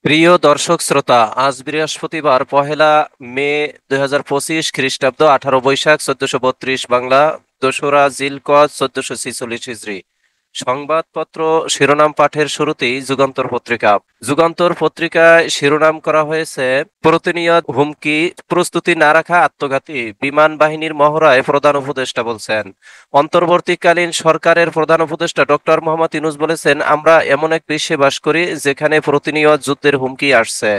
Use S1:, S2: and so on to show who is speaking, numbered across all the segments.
S1: প্রিয় দর্শক শ্রোতা, আজ বৃহস্পতিবার 1 মে 2025 খ্রিস্টাব্দ, 18 বৈশাখ 1432 বাংলা, 2রা জিলকদ 1446 হিজরি। সংবাদপত্র শিরোনাম পাঠের শুরুতেই যুগান্তর পত্রিকা। যুগান্তর পত্রিকায় শিরোনাম করা হয়েছে, প্রতিনিয়ত হুমকি, প্রস্তুতি না রাখা আত্মঘাতী। বিমান বাহিনীর মহড়ায় প্রধান উপদেষ্টা বলছেন। অন্তর্বর্তীকালীন সরকারের প্রধান উপদেষ্টা ডক্টর মোহাম্মদ ইউনূস বলেছেন, আমরা এমন এক বিশ্বে বাস করি যেখানে প্রতিনিয়ত যুদ্ধের হুমকি আসছে।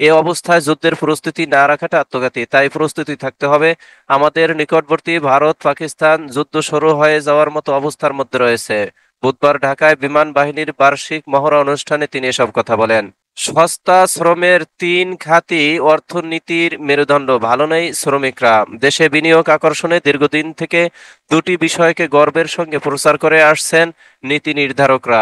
S1: এ অবস্থায় যুদ্ধের প্রস্তুতি না রাখাটা আত্মঘাতী, তাই প্রস্তুতি থাকতে হবে। আমাদের নিকটবর্তী ভারত পাকিস্তান যুদ্ধ শুরু হয়ে যাওয়ার মতো অবস্থার মধ্যে রয়েছে। বুধবার ঢাকায় বিমান বাহিনীর বার্ষিক মহড়া অনুষ্ঠানে তিনি এসব কথা বলেন। সস্তা শ্রমের তিন খাতই অর্থনীতির মেরুদণ্ড, ভালো নেই শ্রমিকরা। দেশে বিনিয়োগ আকর্ষণে দীর্ঘদিন থেকে দুটি বিষয়কে গর্বের সঙ্গে প্রচার করে আসছেন নীতি নির্ধারকরা।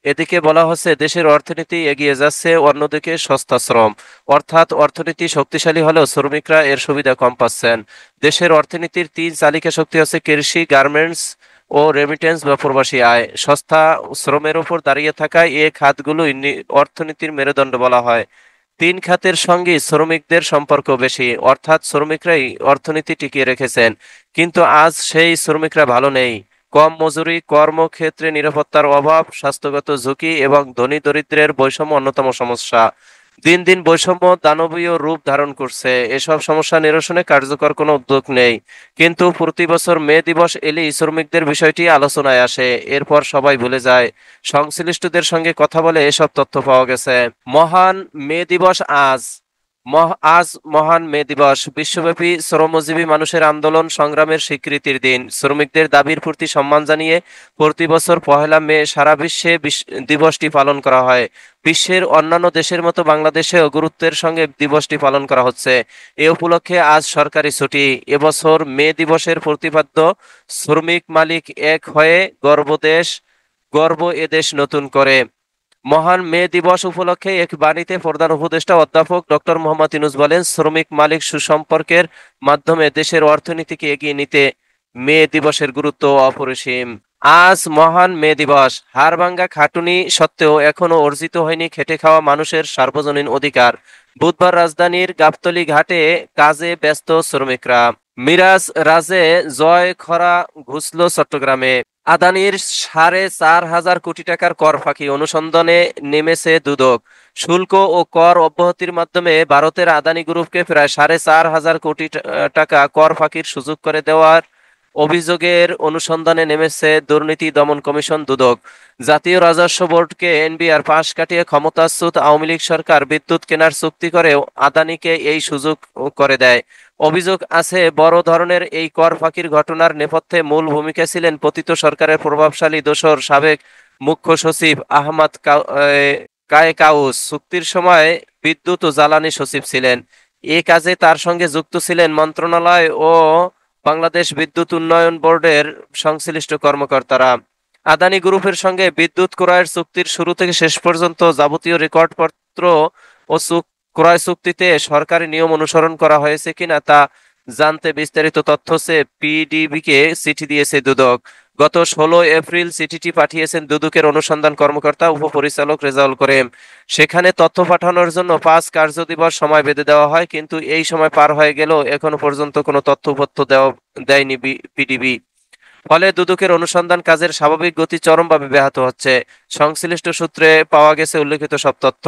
S1: এদিকে বলা হচ্ছে দেশের অর্থনীতি এগিয়ে যাচ্ছে, অন্যদিকে সস্তা শ্রম, অর্থাৎ অর্থনীতি শক্তিশালী হলেও শ্রমিকরা এর সুবিধা কম পাচ্ছেন। দেশের অর্থনীতির তিন চালিকা শক্তি হচ্ছে কৃষি, গার্মেন্টস ও রেমিটেন্স বা প্রবাসী আয়। সস্তা শ্রমের উপর দাঁড়িয়ে থাকায় এ খাতগুলোই অর্থনীতির মেরুদণ্ড বলা হয়। তিন খাতের সঙ্গে শ্রমিকদের সম্পর্ক বেশি, অর্থাৎ শ্রমিকরাই অর্থনীতি টিকিয়ে রেখেছেন। কিন্তু আজ সেই শ্রমিকরা ভালো নেই। কম মজুরি, কর্মক্ষেত্রে নিরাপত্তার অভাব, স্বাস্থ্যগত ঝুঁকি এবং ধনী দরিদ্রের বৈষম্য অন্যতম সমস্যা। দিন দিন বৈষম্য দানবীয় রূপ ধারণ করছে। এসব সমস্যা নিরসনে কার্যকর কোনো উদ্যোগ নেই। কিন্তু প্রতি বছর মে দিবস এলেই শ্রমিকদের বিষয়টি আলোচনায় আসে, এরপর সবাই ভুলে যায়। সংশ্লিষ্টদের সঙ্গে কথা বলে এসব তথ্য পাওয়া গেছে। মহান মে দিবস আজ। আজ মহান মে দিবস, বিশ্বব্যাপী শ্রমজীবী মানুষের আন্দোলন সংগ্রামের স্বীকৃতির দিন। শ্রমিকদের দাবির প্রতি সম্মান জানিয়ে প্রতি বছর 1 মে সারা বিশ্বে দিবসটি পালন করা হয়। বিশ্বের অন্যান্য দেশের মতো বাংলাদেশেও গুরুত্বের সঙ্গে দিবসটি পালন করা হচ্ছে। এ উপলক্ষে আজ সরকারি ছুটি। এবছর মে দিবসের প্রতিপাদ্য, শ্রমিক মালিক এক হয়ে গর্ব এ দেশ নতুন করে। মহান মে দিবস উপলক্ষে এক বাণীতে প্রধান উপদেষ্টা অধ্যাপক ডক্টর মোহাম্মদ ইউনূস বলেন, শ্রমিক মালিক সুসম্পর্কের মাধ্যমে দেশের অর্থনীতিকে এগিয়ে নিতে মে দিবসের গুরুত্ব অপরিসীম। আজ মহান মে দিবস। হাড়ভাঙ্গা খাটুনি সত্ত্বেও এখনো অর্জিত হয়নি খেটে খাওয়া মানুষের সার্বজনীন অধিকার। বুধবার রাজধানীর গাবতলী ঘাটে কাজে ব্যস্ত শ্রমিকরা। মিরাজ রাজে জয় খরা ঘুচল চট্টগ্রামে। আদানির 4,500 কোটি টাকার কর ফাঁকি অনুসন্ধানে নেমেছে দুদক। শুল্ক ও কর অব্যাহতির মাধ্যমে ভারতের আদানি গ্রুপকে প্রায় 4,500 কোটি টাকা কর ফাঁকির সুযোগ করে দেওয়ার অভিযোগের অনুসন্ধানে নেমেছে দুর্নীতি দমন কমিশন দুদক। জাতীয় রাজস্ব বোর্ডকে এনবিআর পাশ কাটিয়ে ক্ষমতাচ্যুত আওয়ামী লীগ সরকার বিদ্যুৎ কেনার চুক্তি করে আদানিকে এই সুযোগ করে দেয়। অভিযোগ আছে, বড় ধরনের এই কর ফাঁকির ঘটনার নেপথ্যে মূল ভূমিকা ছিলেন পতিত সরকারের প্রভাবশালী দোসর সাবেক মুখ্য সচিব আহমদ কায়েকাউস। চুক্তির সময় বিদ্যুৎ ও জ্বালানি সচিব ছিলেন। এ কাজে তার সঙ্গে যুক্ত ছিলেন মন্ত্রণালয় ও বাংলাদেশ বিদ্যুৎ উন্নয়ন বোর্ডের সংশ্লিষ্ট কর্মকর্তারা। আদানি গ্রুপের সঙ্গে বিদ্যুৎ ক্রয়ের চুক্তির শুরু থেকে শেষ পর্যন্ত যাবতীয় রেকর্ডপত্র ও ক্রয় চুক্তিতে সরকারি নিয়ম অনুসরণ করা হয়েছে কিনা তা জানতে বিস্তারিত তথ্য চেয়ে পিডিবিকে চিঠি দিয়েছে দুদক। গত 16 এপ্রিল চিঠিটি পাঠিয়েছেন দুদকের অনুসন্ধান কর্মকর্তা উপপরিচালক রেজাউল করিম। সেখানে তথ্য পাঠানোর জন্য 5 কার্যদিবস সময় বেঁধে দেওয়া হয়, কিন্তু এই সময় পার হয়ে গেলেও এখনো পর্যন্ত কোনো তথ্যপত্র দেয়নি পিডিবি। ফলে দুদকের অনুসন্ধান কাজের স্বাভাবিক গতি চরমভাবে ব্যাহত হচ্ছে। সংশ্লিষ্ট সূত্রে পাওয়া গেছে উল্লেখিত সব তথ্য।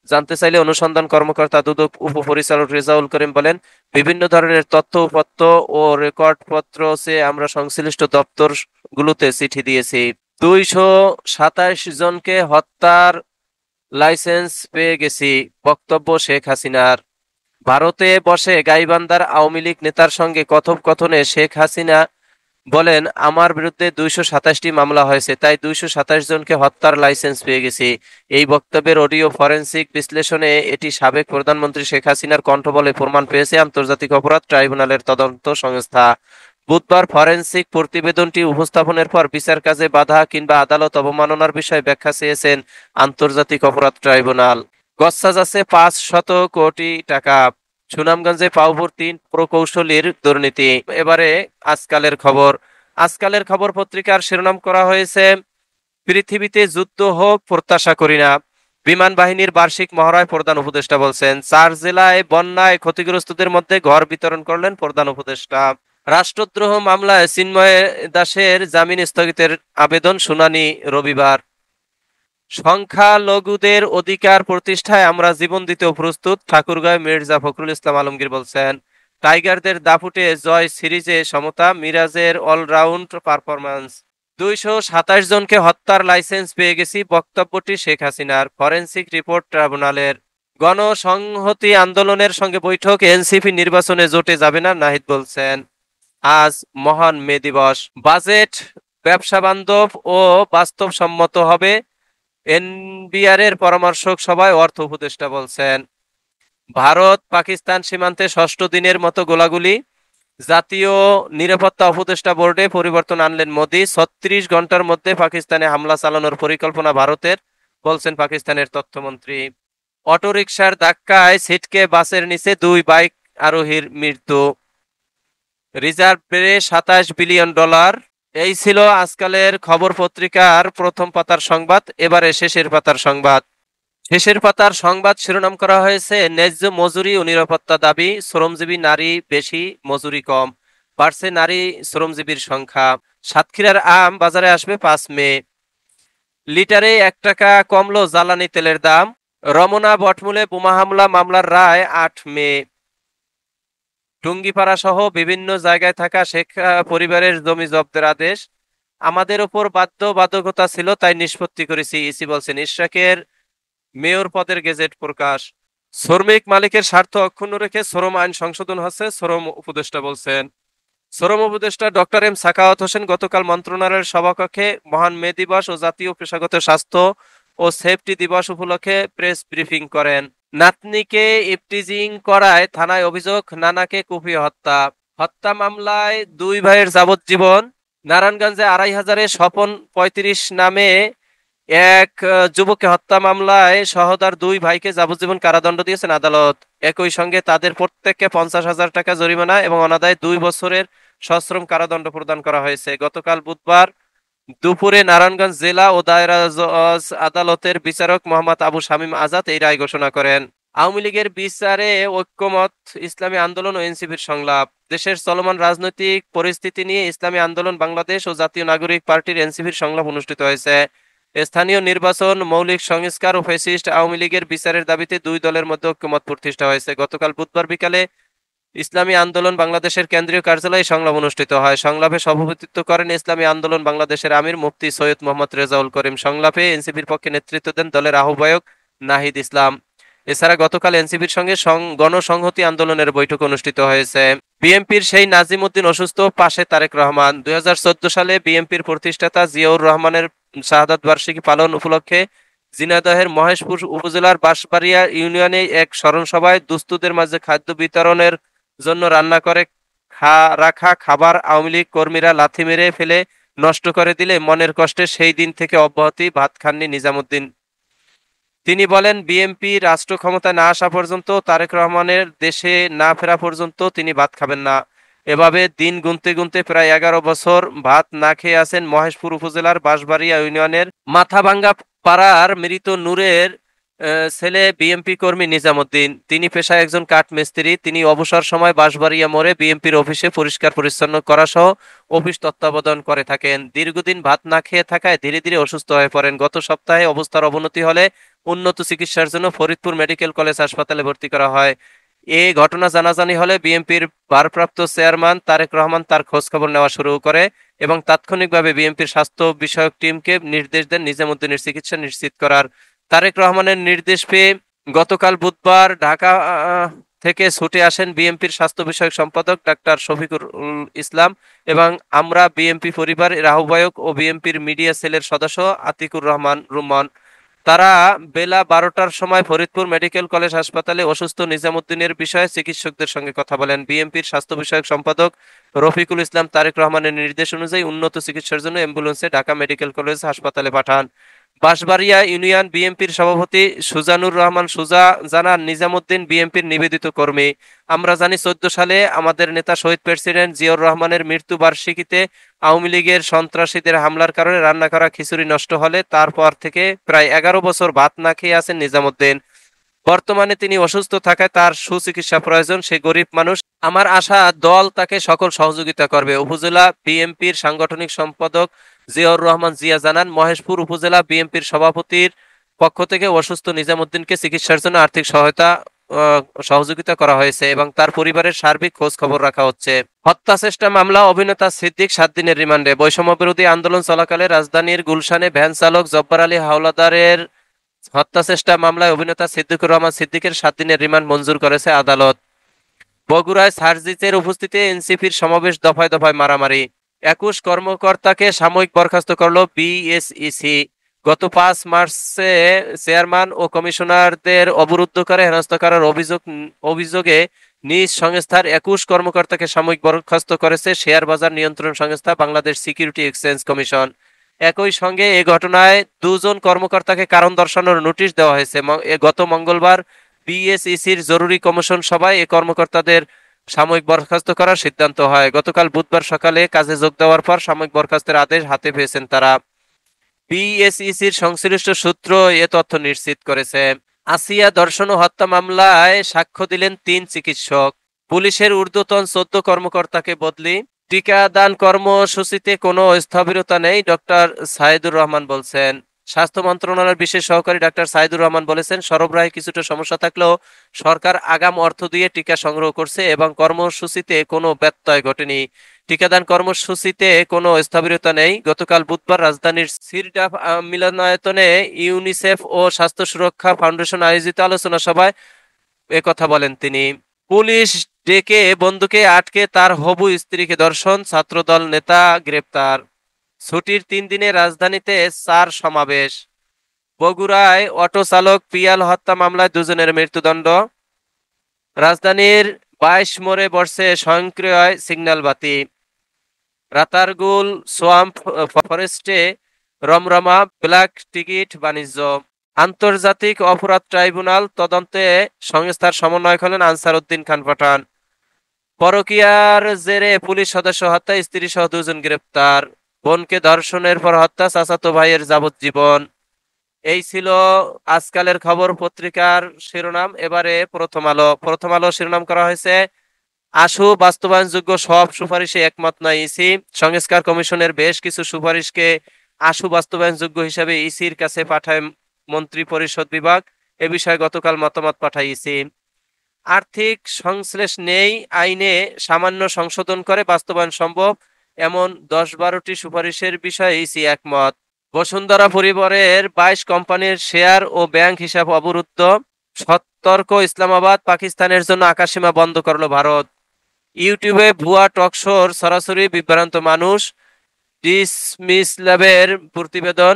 S1: জানতে চাইলে অনুসন্ধান কর্মকর্তা দুদক উপপরিচালক রেজাউল করিম বলেন, বিভিন্ন ধরনের তথ্য উপাত্ত ও রেকর্ডপত্র চেয়ে আমরা সংশ্লিষ্ট দপ্তরগুলোতে চিঠি দিয়েছি। 227 জনকে হত্যার লাইসেন্স পেয়ে গেছি, বক্তব্য শেখ হাসিনার। ভারতে বসে গাইবান্ধার আওয়ামী লীগ নেতার সঙ্গে কথোপকথনে শেখ হাসিনা বলেন, আমার বিরুদ্ধে 227টি মামলা হয়েছে, তাই 227 জনকে হত্যার লাইসেন্স পেয়ে গেছি। এই বক্তব্যের অডিও ফরেনসিক বিশ্লেষণে এটি সাবেক প্রধানমন্ত্রী শেখ হাসিনার কণ্ঠ বলে প্রমাণ পেয়েছে আন্তর্জাতিক অপরাধ ট্রাইব্যুনালের তদন্ত সংস্থা। বুধবার ফরেনসিক প্রতিবেদনটি উপস্থাপনের পর বিচার কাজে বাধা কিংবা আদালত অবমাননার বিষয়ে ব্যাখ্যা চেয়েছেন আন্তর্জাতিক অপরাধ ট্রাইব্যুনাল। গচ্ছা যাচ্ছে 500 কোটি টাকা। সুনামগঞ্জে পাউপুর 3 প্রকৌশলীর দুর্নীতি। এবারে আজকালের খবর। আজকালের খবর পত্রিকার শিরোনাম করা হয়েছে, পৃথিবীতে যুদ্ধ হোক প্রত্যাশা করি না। বিমান বাহিনীর বার্ষিক মহড়ায় প্রধান উপদেষ্টা বলছেন। 4 জেলায় বন্যায় ক্ষতিগ্রস্তদের মধ্যে ঘর বিতরণ করলেন প্রধান উপদেষ্টা। রাষ্ট্রদ্রোহ মামলায় চিন্ময় দাসের জামিন স্থগিতের আবেদন শুনানি রবিবার। সংখ্যালঘুদের অধিকার প্রতিষ্ঠায় আমরা জীবন দিতেও প্রস্তুত, ঠাকুরগাঁও মির্জা ফখরুল ইসলাম আলমগীর বলছেন। টাইগারদের দাপুটে জয়, সিরিজে সমতা, মিরাজের অলরাউন্ড পারফরম্যান্স। 227 জনকে হত্যার লাইসেন্স পেয়ে গেছি, বক্তব্যটি শেখ হাসিনার। ফরেনসিক রিপোর্ট ট্রাইব্যুনালের। গণসংহতি আন্দোলনের সঙ্গে বৈঠক, এনসিপি নির্বাচনে জোটে যাবে না, নাহিদ বলছেন। আজ মহান মে দিবস। বাজেট ব্যবসা বান্ধব ও বাস্তবসম্মত হবে, এনবিআর এর পরামর্শক সভায় অর্থ উপদেষ্টা বলছেন। ভারত পাকিস্তান সীমান্তে ষষ্ঠ দিনের মতো গোলাগুলি, জাতীয় নিরাপত্তা উপদেষ্টা বোর্ডে পরিবর্তন আনলেন মোদি। 36 ঘন্টার মধ্যে পাকিস্তানে হামলা চালানোর পরিকল্পনা ভারতের, বলছেন পাকিস্তানের তথ্যমন্ত্রী। অটোরিকশার ধাক্কায় ছিটকে বাসের নিচে 2 বাইক আরোহীর মৃত্যু। রিজার্ভ বেড়ে $27 বিলিয়ন। এই ছিল আজকালের খবর পত্রিকার প্রথম পাতার সংবাদ। এবারে শেষের পাতার সংবাদ। শেষের পাতার সংবাদ শিরোনাম করা হয়েছে ন্যায্য মজুরি ও নিরাপত্তা দাবি, শ্রমজীবী নারী বেশি, মজুরি কম, বাড়ছে নারী শ্রমজীবীর সংখ্যা। সাতক্ষীরার আম বাজারে আসবে 5 মে। লিটারে 1 টাকা কমলো জ্বালানি তেলের দাম। রমনা বটমূলে বোমা হামলা মামলার রায় 8 মে। টুঙ্গিপাড়া সহ বিভিন্ন জায়গায় থাকা শেখ পরিবারের জমি জব্দের আদেশ। আমাদের উপর বাধ্যবাধকতা ছিল, তাই নিষ্পত্তি করেছি, ইসি বলছেন। ইশরাকের মেয়র পদের গেজেট প্রকাশ। শ্রমিক মালিকের স্বার্থ অক্ষুণ্ণ রেখে শ্রম আইন সংশোধন হচ্ছে, শ্রম উপদেষ্টা বলছেন। শ্রম উপদেষ্টা ডক্টর এম সাখাওয়াত হোসেন গতকাল মন্ত্রণালয়ের সভাকক্ষে মহান মে দিবস ও জাতীয় পেশাগত স্বাস্থ্য ও সেফটি দিবস উপলক্ষে প্রেস ব্রিফিং করেন। নাতনিকে ইফটিজিং করায় থানায় অভিযোগ, নানাকে কুপিয়ে হত্যা। হত্যা মামলায় 2 ভাইয়ের যাবজ্জীবন। নারায়ণগঞ্জে 2,500-এ স্বপন 35 নামে এক যুবককে হত্যা মামলায় সহোদর 2 ভাইকে যাবজ্জীবন কারাদণ্ড দিয়েছেন আদালত। একই সঙ্গে তাদের প্রত্যেককে 50,000 টাকা জরিমানা এবং অনাদায়ে 2 বছরের সশ্রম কারাদণ্ড প্রদান করা হয়েছে। গতকাল বুধবার দুপুরে নারায়ণগঞ্জ জেলা ও দায়রা জজ আদালতের বিচারক মোহাম্মদ আবু শামীম আজাদ এই রায় ঘোষণা করেন। আওয়ামী লীগের বিচারে ঐক্যমত, ইসলামী আন্দোলন ও এনসিপির সংলাপ। দেশের চলমান রাজনৈতিক পরিস্থিতি নিয়ে ইসলামী আন্দোলন বাংলাদেশ ও জাতীয় নাগরিক পার্টির এনসিপির সংলাপ অনুষ্ঠিত হয়েছে। স্থানীয় নির্বাচন, মৌলিক সংস্কার ও ফ্যাসিস্ট আওয়ামী লীগের বিচারের দাবিতে 2 দলের মধ্যে ঐক্যমত প্রতিষ্ঠা হয়েছে। গতকাল বুধবার বিকালে ইসলামী আন্দোলন বাংলাদেশের কেন্দ্রীয় কার্যালয়ে সংলাপ অনুষ্ঠিত হয়। সংলাপে সভাপতিত্ব করেন ইসলামী আন্দোলন বাংলাদেশের আমির মুফতি সৈয়দ মোহাম্মদ রেজাউল করিম। সংলাপে এনসিপির পক্ষে নেতৃত্ব দেন দলের আহ্বায়ক নাহিদ ইসলাম। এছাড়া গতকাল এনসিপির সঙ্গে গণসংহতি আন্দোলনের বৈঠক অনুষ্ঠিত হয়েছে। বিএনপির সেই নাজিম উদ্দিন অসুস্থ, পাশে তারেক রহমান। 2014 সালে বিএনপির প্রতিষ্ঠাতা জিয়াউর রহমানের শাহাদাত বার্ষিকী পালন উপলক্ষে ঝিনাইদহের মহেশপুর উপজেলার বাঁশবাড়িয়া ইউনিয়নে এক স্মরণ সভায় দুস্থদের মাঝে খাদ্য বিতরণের জন্য রান্না করে রাখা খাবার আওয়ামী লীগ কর্মীরা লাথি মেরে ফেলে নষ্ট করে দিলে মনের কষ্টে সেই দিন থেকে অব্যাহতি ভাত খাননি নিজামুদ্দিন। তিনি বলেন, বিএনপি রাষ্ট্র ক্ষমতায় না আসা পর্যন্ত, তারেক রহমানের দেশে না ফেরা পর্যন্ত তিনি ভাত খাবেন না। এভাবে দিন গুনতে গুনতে প্রায় 11 বছর ভাত না খেয়ে আছেন মহেশপুর উপজেলার বাঁশবাড়িয়া ইউনিয়নের মাথাভাঙ্গা পাড়ার মৃত নূরের ছেলে বিএনপি কর্মী নিজামুদ্দিন। তিনি পেশায় একজন কাঠ মিস্ত্রি। তিনি অবসর সময় বাঁশবাড়িয়া মোড়ে বিএনপির অফিসে পরিষ্কার পরিচ্ছন্ন করা সহ অফিস তত্ত্বাবধান করে থাকেন। দীর্ঘদিন ভাত না খেয়ে থাকায় ধীরে ধীরে অসুস্থ হয়ে পড়েন। গত সপ্তাহে অবস্থার অবনতি হলে উন্নত চিকিৎসার জন্য ফরিদপুর মেডিকেল কলেজ হাসপাতালে ভর্তি করা হয়। এ ঘটনা জানাজানি হলে বিএনপির ভারপ্রাপ্ত চেয়ারম্যান তারেক রহমান তার খোঁজখবর নেওয়া শুরু করে এবং তাৎক্ষণিকভাবে বিএনপির স্বাস্থ্য বিষয়ক টিমকে নির্দেশ দেন নিজামুদ্দিনের চিকিৎসা নিশ্চিত করার। তারেক রহমানের নির্দেশ পেয়ে গতকাল বুধবার ঢাকা থেকে ছুটে আসেন বিএনপির স্বাস্থ্য বিষয়ক সম্পাদক ডাক্তার শফিকুল ইসলাম এবং আমরা বিএনপি পরিবারের আহ্বায়ক ও বিএনপির মিডিয়া সেলের সদস্য আতিকুর রহমান রুমন। তারা বেলা 12টার সময় ফরিদপুর মেডিকেল কলেজ হাসপাতালে অসুস্থ নিজামুদ্দিনের বিষয়ে চিকিৎসকদের সঙ্গে কথা বলেন। বিএনপির স্বাস্থ্য বিষয়ক সম্পাদক রফিকুল ইসলাম তারেক রহমানের নির্দেশ অনুযায়ী উন্নত চিকিৎসার জন্য অ্যাম্বুলেন্সে ঢাকা মেডিকেল কলেজ হাসপাতালে পাঠান। বাঁশবাড়িয়া ইউনিয়ন বিএনপির সভাপতি সুজানুর রহমান সুজা জানান, নিজামুদ্দিন বিএনপির নিবেদিত কর্মী। আমরা জানি 14 সালে আমাদের নেতা শহীদ প্রেসিডেন্ট জিয়াউর রহমানের মৃত্যু বার্ষিকীতে আওয়ামী লীগের সন্ত্রাসীদের হামলার কারণে রান্না করা খিচুড়ি নষ্ট হলে তারপর থেকে প্রায় 11 বছর ভাত না খেয়ে আছেন নিজামুদ্দিন। বর্তমানে তিনি অসুস্থ থাকায় তার সুচিকিৎসা প্রয়োজন। সে গরিব মানুষ। আমার আশা দল তাকে সকল সহযোগিতা করবে। উপজেলা বিএনপির সাংগঠনিক সম্পাদক জিয়াউর রহমান জিয়া জানান, মহেশপুর উপজেলা বিএনপির সভাপতির পক্ষ থেকে অসুস্থ নিজামুদ্দিনকে চিকিৎসার জন্য আর্থিক সহযোগিতা করা হয়েছে এবং তার পরিবারের সার্বিক খোঁজ খবর রাখা হচ্ছে। হত্যা চেষ্টা মামলা, অভিনেতা সিদ্দিক 7 দিনের রিমান্ডে। বৈষম্য বিরোধী আন্দোলন চলাকালে রাজধানীর গুলশানে ভ্যান চালক জব্বার আলী হাওলাদারের হত্যা চেষ্টা মামলায় অভিনেতা সিদ্দিকুর রহমান সিদ্দিকের 7 দিনের রিমান্ড মঞ্জুর করেছে আদালত। বগুড়ায় সার্জিসের উপস্থিতিতে এনসিপির সমাবেশ, দফায় দফায় মারামারি। 21 কর্মকর্তাকে সাময়িক বরখাস্ত করল বিএসইসি। গত 5 মার্চে চেয়ারম্যান ও কমিশনারদের অবরুদ্ধ করে হেনস্থা করার অভিযোগে নিজ সংস্থার 21 কর্মকর্তাকে সাময়িক বরখাস্ত করেছে শেয়ার বাজার নিয়ন্ত্রণ সংস্থা বাংলাদেশ সিকিউরিটি এক্সচেঞ্জ কমিশন। একই সঙ্গে এ ঘটনায় 2 জন কর্মকর্তাকে কারণ দর্শানোর নোটিশ দেওয়া হয়েছে। গত মঙ্গলবার বিএসইসির জরুরি কমিশন সভায় এ কর্মকর্তাদের সাময়িক বরখাস্ত করার সিদ্ধান্ত হয়। গতকাল বুধবার সকালে কাজে যোগ দেওয়ার পর সাময়িক বরখাস্তের আদেশ হাতে পেয়েছেন তারা। বিএসইসির সংশ্লিষ্ট সূত্র এ তথ্য নিশ্চিত করেছে। আসিয়া ধর্ষণ ও হত্যা মামলায় সাক্ষ্য দিলেন 3 চিকিৎসক। পুলিশের ঊর্ধ্বতন 14 কর্মকর্তাকে বদলি। টিকাদান কর্মসূচিতে কোনো স্থবিরতা নেই, ডক্টর সাইদুর রহমান বলছেন। স্বাস্থ্য মন্ত্রণালয়ের বিশেষ সহকারী ডাক্তার সাইদুর রহমান বলেছেন, সরবরাহে কিছুটা সমস্যা থাকলেও সরকার আগাম অর্থ দিয়ে টিকা সংগ্রহ করছে এবং কর্মসূচিতে কোনো ব্যত্যয় ঘটেনি। টিকাদান কর্মসূচিতে কোনো স্থবিরতা নেই। গতকাল বুধবার রাজধানীর সিরডাফ মিলনায়তনে ইউনিসেফ ও স্বাস্থ্য সুরক্ষা ফাউন্ডেশন আয়োজিত আলোচনা সভায় একথা বলেন তিনি। পুলিশ ডেকে বন্দুকে আটকে তার হবু স্ত্রীকে ধর্ষণ, ছাত্রদল নেতা গ্রেপ্তার। ছুটির 3 দিনে রাজধানীতে 4 সমাবেশ। বগুড়ায় অটো চালক পিয়াল হত্যা মামলায় 2 জনের মৃত্যুদণ্ড। রাজধানীর 22 মোড়ে বসছে স্বয়ংক্রিয় সিগন্যাল বাতি। রাতারগুল সোয়াম্প ফরেস্টে রমরমা ব্ল্যাক টিকিট বাণিজ্য। আন্তর্জাতিক অপরাধ ট্রাইব্যুনাল তদন্তে সংস্থার সমন্বয়ক হলেন আনসার উদ্দিন খান পাঠান। পরকীয়ার জেরে পুলিশ সদস্য হত্যা, স্ত্রী সহ 2 জন গ্রেপ্তার। বোনকে ধর্ষণের পর হত্যা, চাচাতো ভাইয়ের যাবজ্জীবন। এই ছিল আজকালের খবর পত্রিকার শিরোনাম। এবারে প্রথম আলো শিরোনাম করা হয়েছে, আশু বাস্তবায়নযোগ্য সব সুপারিশে একমত নয় ইসি। সংস্কার কমিশনের বেশ কিছু সুপারিশকে আশু বাস্তবায়নযোগ্য হিসাবে ইসির কাছে পাঠায় মন্ত্রী পরিষদ বিভাগ। এ বিষয়ে গতকাল মতামত পাঠায় ইসি। আর্থিক সংশ্লেষ নেই, আইনে সামান্য সংশোধন করে বাস্তবায়ন সম্ভব, এমন 10-12টি সুপারিশের বিষয়ে ইসি একমত। বসুন্ধরা পরিবারের 22 কোম্পানির শেয়ার ও ব্যাংক হিসাব অবরুদ্ধ। সতর্ক ইসলামাবাদ, পাকিস্তানের জন্য আকাশসীমা বন্ধ করল ভারত। ইউটিউবে ভুয়া টকশোর সরাসরি বিভ্রান্ত মানুষ। ডিসমিসল্যাবের প্রতিবেদন,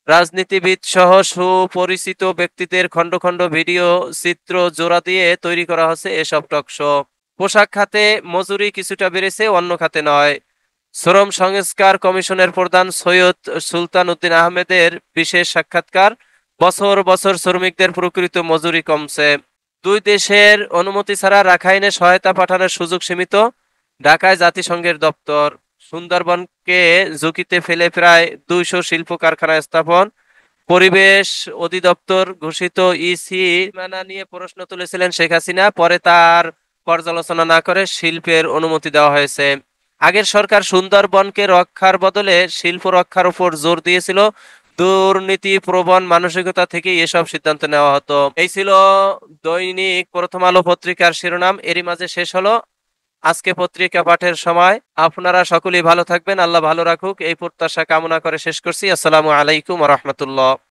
S1: রাজনীতিবিদ সহ সুপরিচিত ব্যক্তিদের খণ্ড খণ্ড ভিডিও চিত্র জোড়া দিয়ে তৈরি করা হচ্ছে এসব টকশো। পোশাক খাতে মজুরি কিছুটা বেড়েছে, অন্য খাতে নয়। শ্রম সংস্কার কমিশনের প্রধান সৈয়দ সুলতান উদ্দিন আহমেদের বিশেষ সাক্ষাৎকার, বছর বছর শ্রমিকদের প্রকৃত মজুরি কমছে। 2 দেশের অনুমতি ছাড়া রাখাইনে সহায়তা পাঠানোর সুযোগ সীমিত, ঢাকায় জাতিসংঘের দপ্তর। সুন্দরবনকে ঝুঁকিতে ফেলে প্রায় 200 শিল্প কারখানা স্থাপন। পরিবেশ অধিদপ্তর ঘোষিত ইসি মানা নিয়ে প্রশ্ন তুলেছিলেন শেখ হাসিনা, পরে তার পর্যালোচনা না করে শিল্পের অনুমতি দেওয়া হয়েছে। আগের সরকার সুন্দরবনকে রক্ষার বদলে শিল্প রক্ষার উপর জোর দিয়েছিল। দুর্নীতি প্রবণ মানসিকতা থেকে এসব সিদ্ধান্ত নেওয়া হতো। এই ছিল দৈনিক প্রথম আলো পত্রিকার শিরোনাম। এরই মাঝে শেষ হলো আজকে পত্রিকা পাঠের সময়। আপনারা সকলেই ভালো থাকবেন, আল্লাহ ভালো রাখুক এই প্রত্যাশা কামনা করে শেষ করছি। আসসালামু আলাইকুম ওয়া রাহমাতুল্লাহ।